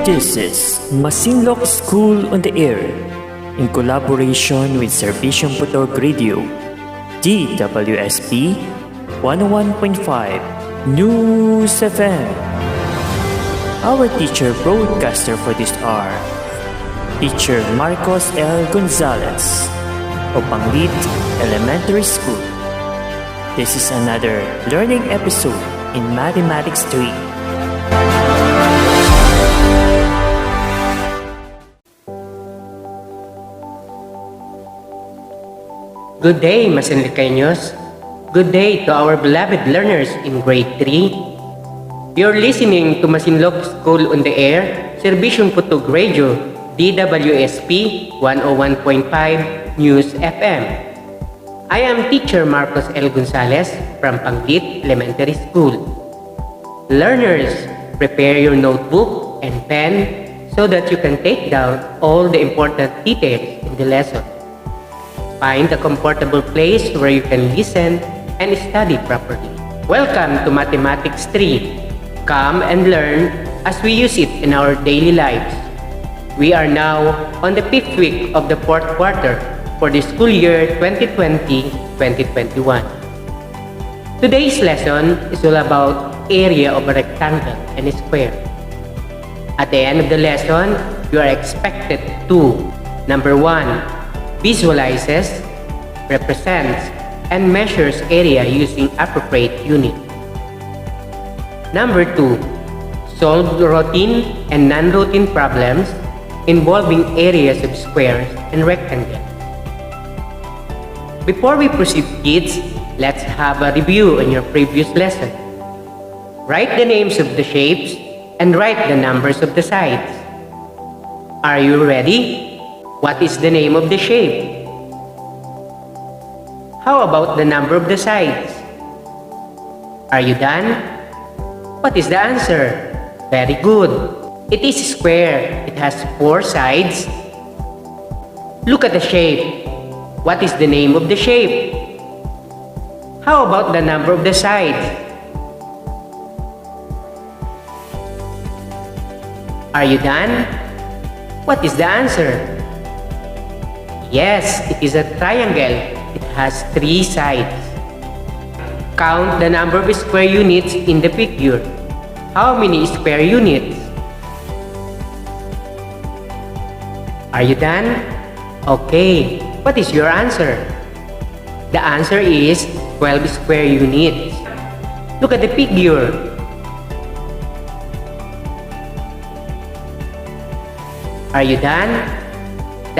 This is Masinloc School on the Air in collaboration with Servicium Putorg Radio, DWSP 101.5 News FM. Our teacher broadcaster for this are Teacher Marcos L. Gonzalez of Panglit Elementary School. This is another learning episode in Mathematics 3. Good day, Masinlicaños. Good day to our beloved learners in grade 3. You're listening to Masinloc School on the Air, Servicium Putorg Radio, DWSP 101.5 News FM. I am Teacher Marcos L. Gonzalez from Panglit Elementary School. Learners, prepare your notebook and pen so that you can take down all the important details in the lesson. Find a comfortable place where you can listen and study properly. Welcome to Mathematics 3. Come and learn as we use it in our daily lives. We are now on the 5th week of the 4th quarter for the school year 2020-2021. Today's lesson is all about area of a rectangle and a square. At the end of the lesson, you are expected to: number 1, visualizes, represents, and measures area using appropriate unit. Number 2, solve routine and non-routine problems involving areas of squares and rectangles. Before we proceed, kids, let's have a review on your previous lesson. Write the names of the shapes and write the numbers of the sides. Are you ready? What is the name of the shape? How about the number of the sides? Are you done? What is the answer? Very good. It is square. It has 4 sides. Look at the shape. What is the name of the shape? How about the number of the sides? Are you done? What is the answer? Yes, it is a triangle. It has 3 sides. Count the number of square units in the figure. How many square units? Are you done? Okay. What is your answer? The answer is 12 square units. Look at the figure. Are you done?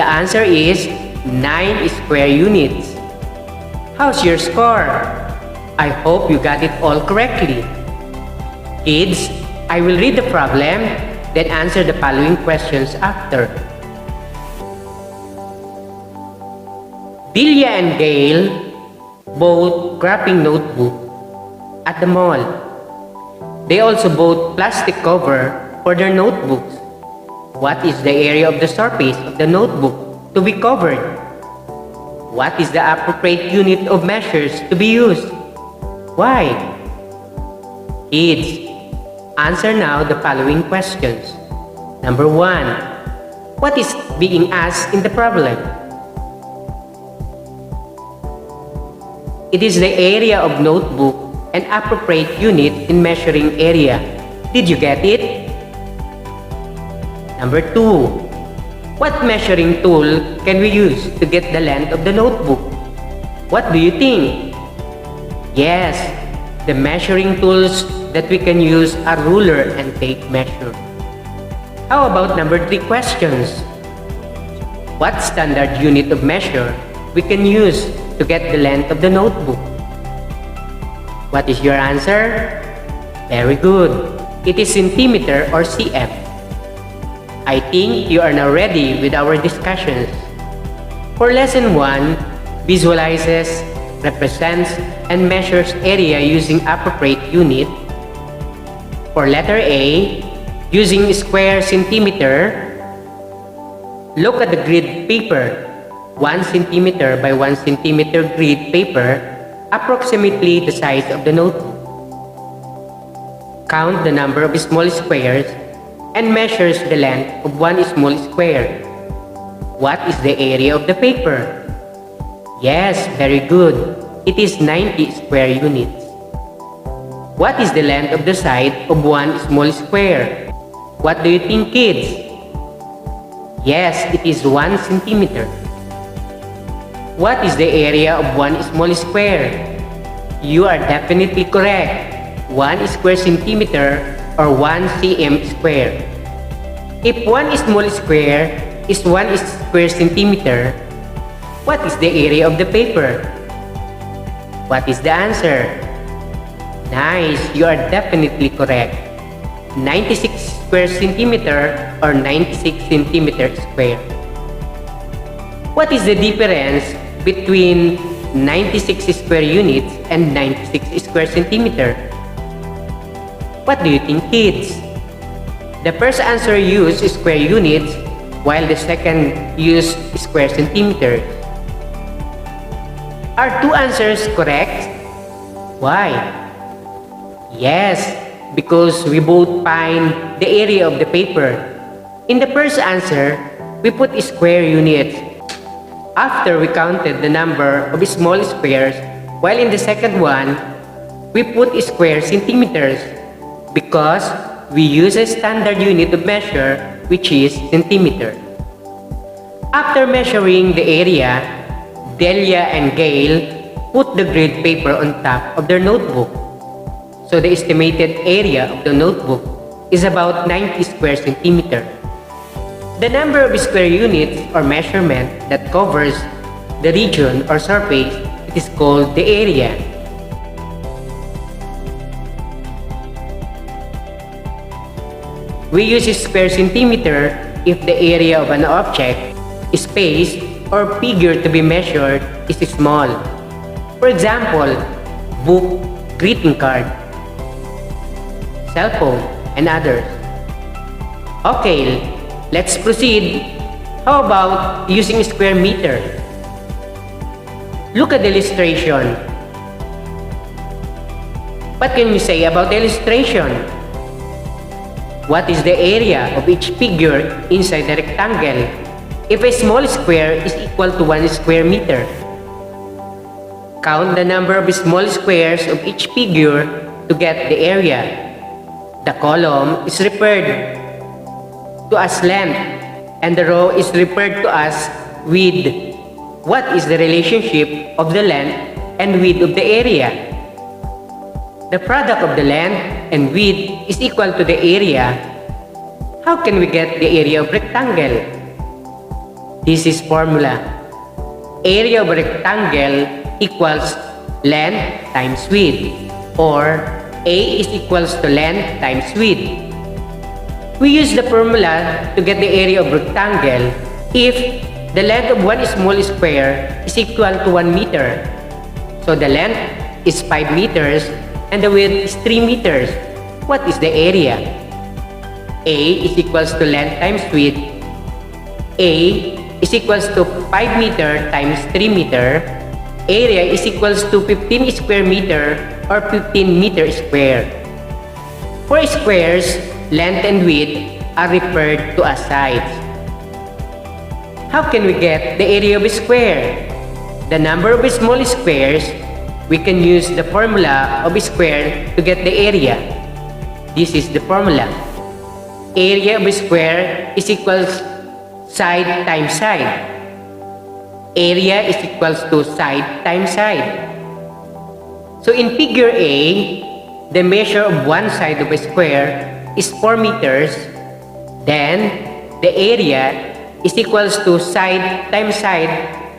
The answer is 9 square units. How's your score? I hope you got it all correctly. Kids, I will read the problem, then answer the following questions after. Delia and Gail bought graphing notebook at the mall. They also bought plastic cover for their notebooks. What is the area of the surface of the notebook to be covered? What is the appropriate unit of measures to be used? Why? Kids, answer now the following questions. Number 1, what is being asked in the problem? It is the area of notebook and appropriate unit in measuring area. Did you get it? Number 2, what measuring tool can we use to get the length of the notebook? What do you think? Yes, the measuring tools that we can use are ruler and tape measure. How about number 3 questions? What standard unit of measure we can use to get the length of the notebook? What is your answer? Very good. It is centimeter or cm. I think you are now ready with our discussions. For lesson 1, visualizes, represents, and measures area using appropriate unit. For letter A, using square centimeter, look at the grid paper. 1 centimeter by 1 centimeter grid paper, approximately the size of the notebook. Count the number of small squares and measures the length of one small square. What is the area of the paper? Yes, very good. It is 90 square units. What is the length of the side of one small square? What do you think, kids? Yes, it is 1 centimeter. What is the area of one small square? You are definitely correct. 1 square centimeter or 1 cm square. If one small square is 1 square centimeter, what is the area of the paper? What is the answer? Nice, you are definitely correct. 96 square centimeter or 96 centimeter square. What is the difference between 96 square units and 96 square centimeter? What do you think, kids? The first answer used square units while the second used square centimeters. Are two answers correct? Why? Yes, because we both find the area of the paper. In the first answer, we put square units after we counted the number of small squares, while in the second one, we put square centimeters because we use a standard unit of measure, which is centimeter. After measuring the area, Delia and Gail put the grade paper on top of their notebook. So the estimated area of the notebook is about 90 square centimeter. The number of square units or measurement that covers the region or surface, it is called the area. We use square centimeter if the area of an object, space, or figure to be measured is small. For example, book, greeting card, cell phone, and others. Okay, let's proceed. How about using square meter? Look at the illustration. What can you say about the illustration? What is the area of each figure inside the rectangle if a small square is equal to 1 square meter? Count the number of small squares of each figure to get the area. The column is referred to as length and the row is referred to as width. What is the relationship of the length and width of the area? The product of the length and width is equal to the area. How can we get the area of rectangle? This is formula. Area of rectangle equals length times width, or A is equals to length times width. We use the formula to get the area of rectangle if the length of one small square is equal to 1 meter. So the length is 5 meters and the width is 3 meters. What is the area? A is equals to length times width. A is equals to 5 meter times 3 meter. Area is equals to 15 square meter or 15 meter square. For squares, length and width are referred to as sides. How can we get the area of a square? The number of small squares, we can use the formula of a square to get the area. This is the formula. Area of a square is equals side times side. Area is equals to side times side. So in figure A, the measure of one side of a square is 4 meters. Then the area is equals to side times side,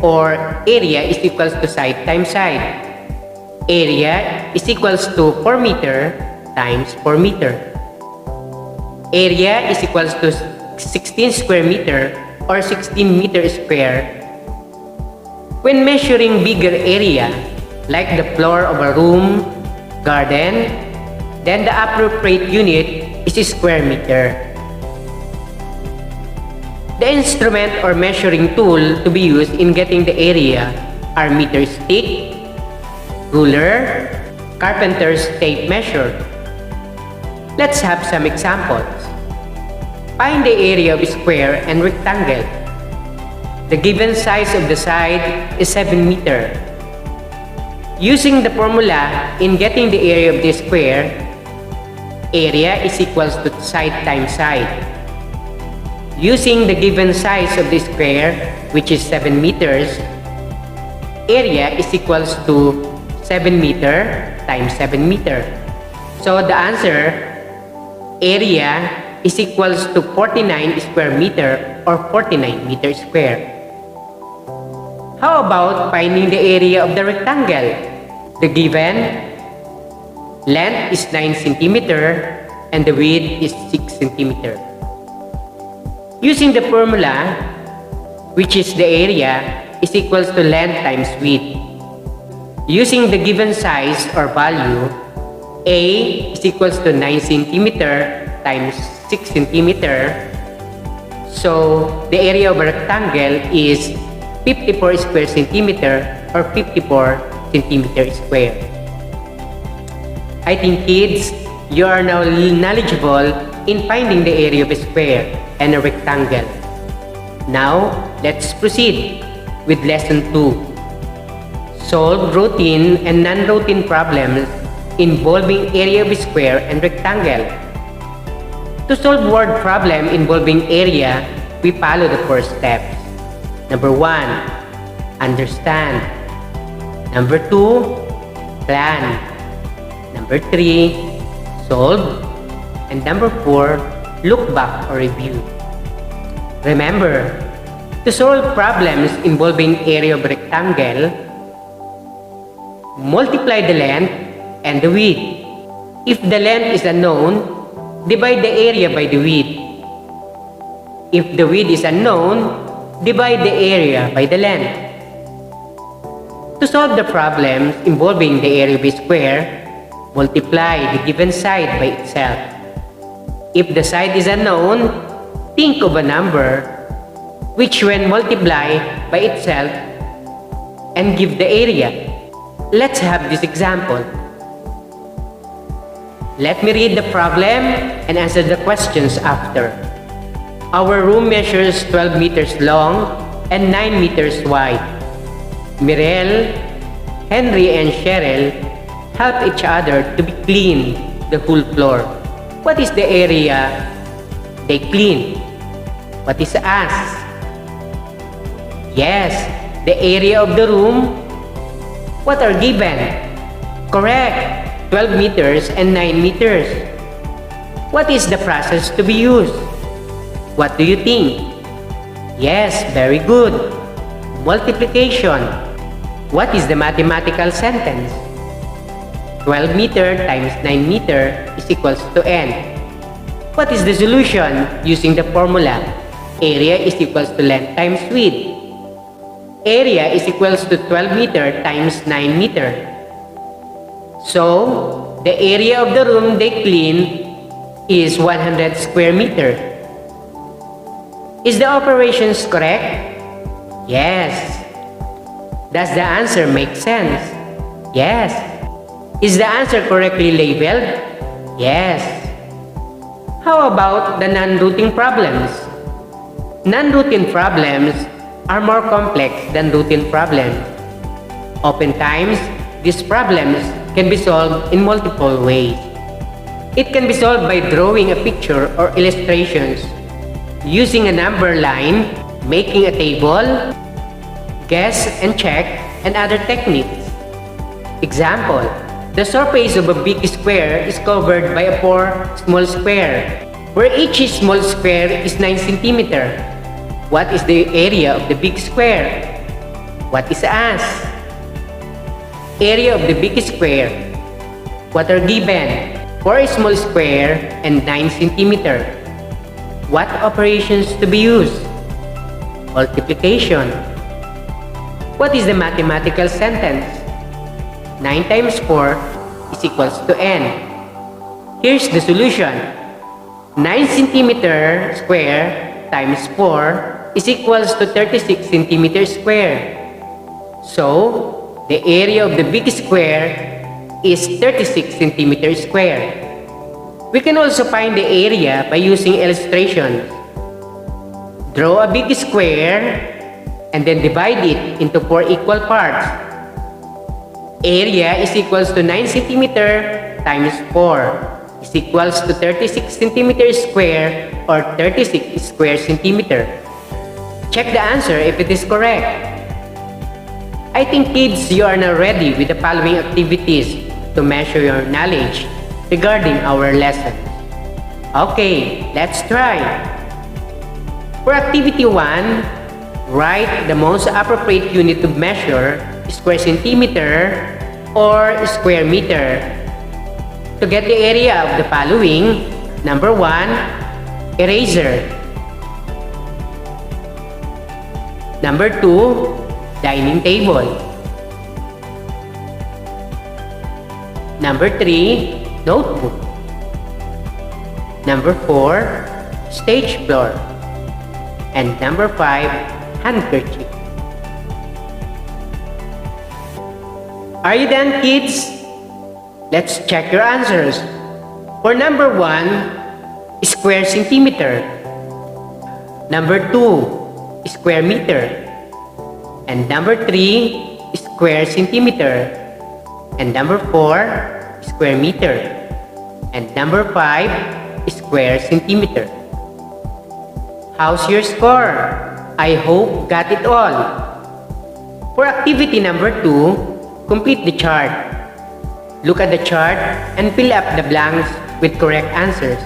or area is equals to side times side. Area is equals to 4 meter times 4 meter. Area is equals to 16 square meter or 16 meter square. When measuring bigger area, like the floor of a room, garden, then the appropriate unit is square meter. The instrument or measuring tool to be used in getting the area are meter stick, ruler, carpenter's tape measure. Let's have some examples. Find the area of a square and rectangle. The given size of the side is 7 meter. Using the formula in getting the area of the square, area is equals to side times side. Using the given size of the square, which is 7 meters, area is equals to 7 meter times 7 meter. So the answer, area is equals to 49 square meter or 49 meter square. How about finding the area of the rectangle? The given length is 9 centimeter and the width is 6 centimeter. Using the formula, which is the area is equals to length times width. Using the given size or value, A is equals to 9 centimeter times 6 centimeter. So the area of a rectangle is 54 square centimeter or 54 centimeter square. I think kids, you are now knowledgeable in finding the area of a square and a rectangle. Now, let's proceed with lesson 2. Solve routine and non-routine problems involving area of a square and rectangle. To solve word problem involving area, we follow the 4 steps. Number 1, understand. Number 2, plan. Number 3, solve. And number 4, look back or review. Remember, to solve problems involving area of rectangle, multiply the length and the width. If the length is unknown, divide the area by the width. If the width is unknown, divide the area by the length. To solve the problems involving the area of a square, multiply the given side by itself. If the side is unknown, think of a number which when multiplied by itself and give the area. Let's have this example. Let me read the problem and answer the questions after. Our room measures 12 meters long and 9 meters wide. Mirel, Henry, and Cheryl help each other to be clean the whole floor. What is the area they clean? What is asked? Yes, the area of the room. What are given? Correct, 12 meters and 9 meters. What is the process to be used? What do you think? Yes, very good. Multiplication. What is the mathematical sentence? 12 meter times 9 meter is equals to n. What is the solution using the formula? Area is equals to length times width. Area is equals to 12 meter times 9 meter. So, the area of the room they clean is 100 square meter. Is the operations correct? Yes. Does the answer make sense? Yes. Is the answer correctly labeled? Yes. How about the non-routine problems? Non-routine problems are more complex than routine problems. Oftentimes, these problems can be solved in multiple ways. It can be solved by drawing a picture or illustrations, using a number line, making a table, guess and check, and other techniques. Example, the surface of a big square is covered by a 4 small square, where each small square is 9 centimeter. What is the area of the big square? What is asked? Area of the big square. What are given? 4 small square and 9 centimeter. What operations to be used? Multiplication. What is the mathematical sentence? 9 times 4 is equals to n. Here's the solution. 9 centimeter square times 4 is equals to 36 centimeter square. So, the area of the big square is 36 centimeter square. We can also find the area by using illustrations. Draw a big square and then divide it into 4 equal parts. Area is equals to 9 cm times 4 is equals to 36 cm square or 36 square centimeter. Check the answer if it is correct. I think kids, you are now ready with the following activities to measure your knowledge regarding our lesson. Okay, let's try. For activity 1, write the most appropriate unit to measure square centimeter or square meter. To get the area of the following, number 1, eraser. Number 2, dining table. Number 3, notebook. Number 4, stage floor. And number 5, handkerchief. Are you done, kids? Let's check your answers. For number 1, square centimeter. Number 2, square meter. And number 3, square centimeter. And number 4, square meter. And number 5, square centimeter. How's your score? I hope got it all. For activity number 2, complete the chart. Look at the chart and fill up the blanks with correct answers.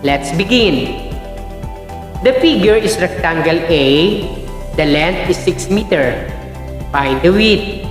Let's begin. The figure is rectangle A. The length is 6 meter. Find the width.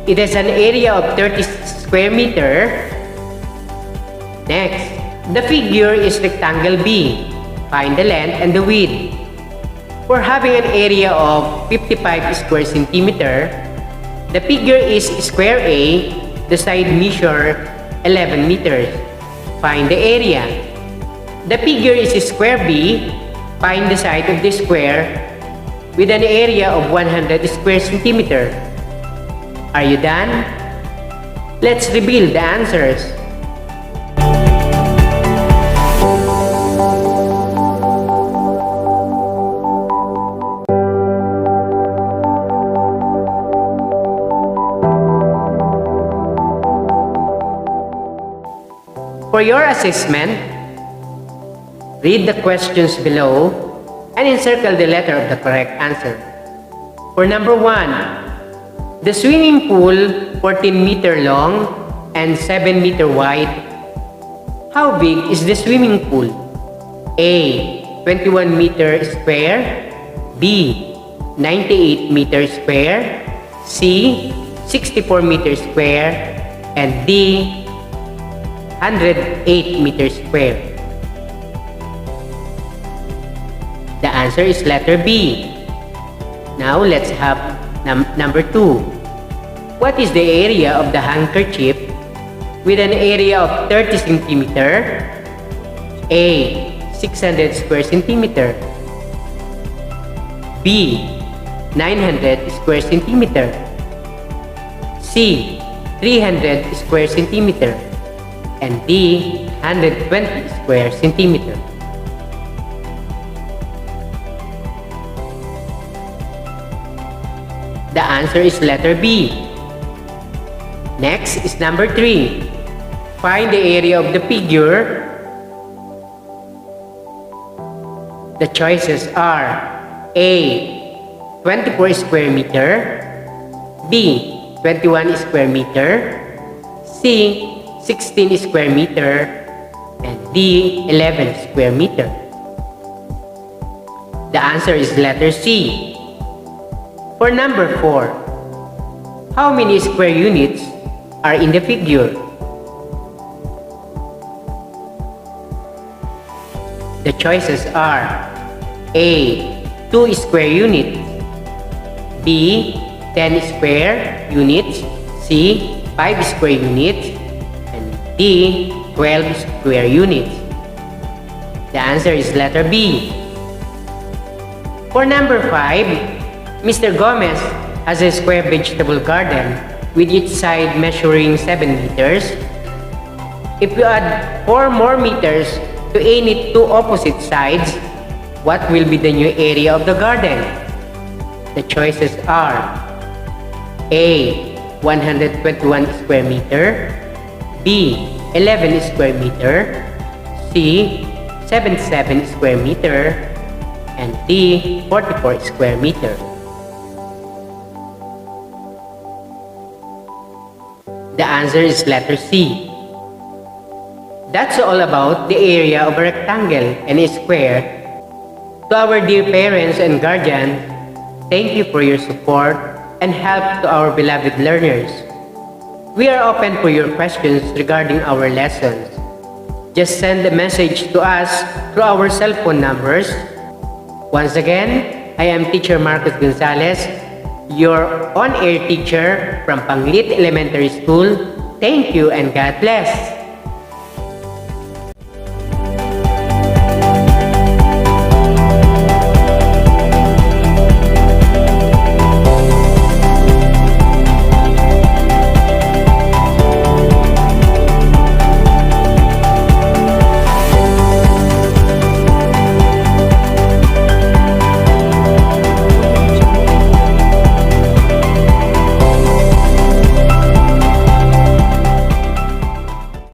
It has an area of 30 square meter. Next, the figure is rectangle B. Find the length and the width. For having an area of 55 square centimeter, the figure is square A. The side measure 11 meters. Find the area. The figure is square B. Find the side of the square with an area of 100 square centimeter. Are you done? Let's reveal the answers. For your assessment, read the questions below and encircle the letter of the correct answer. For number 1, the swimming pool 14 meter long and 7 meter wide. How big is the swimming pool? A. 21 meter square. B. 98 meter square. C. 64 meter square. And D. 108 meters square. The answer is letter B. Now let's have number 2. What is the area of the handkerchief with an area of 30 centimeter? A. 600 square centimeter. B. 900 square centimeter. C. 300 square centimeter. And D. 120 square centimeter. The answer is letter B. Next is number 3. Find the area of the figure. The choices are A. 24 square meter. B. 21 square meter. C. 16 square meter. And D. 11 square meter. The answer is letter C. For number 4, how many square units are in the figure? The choices are A. 2 square units. B. 10 square units. C. 5 square units. And D. 12 square units. The answer is letter B. For number 5, Mr. Gomez has a square vegetable garden with each side measuring 7 meters. If you add 4 more meters to any two opposite sides, what will be the new area of the garden? The choices are A. 121 square meter, B. 11 square meter, C. 77 square meter, and D. 44 square meter. The answer is letter C. That's all about the area of a rectangle and a square. To our dear parents and guardians, thank you for your support and help to our beloved learners. We are open for your questions regarding our lessons. Just send a message to us through our cell phone numbers. Once again, I am Teacher Marcos Gonzalez, your on-air teacher from Panglit Elementary School. Thank you and God bless.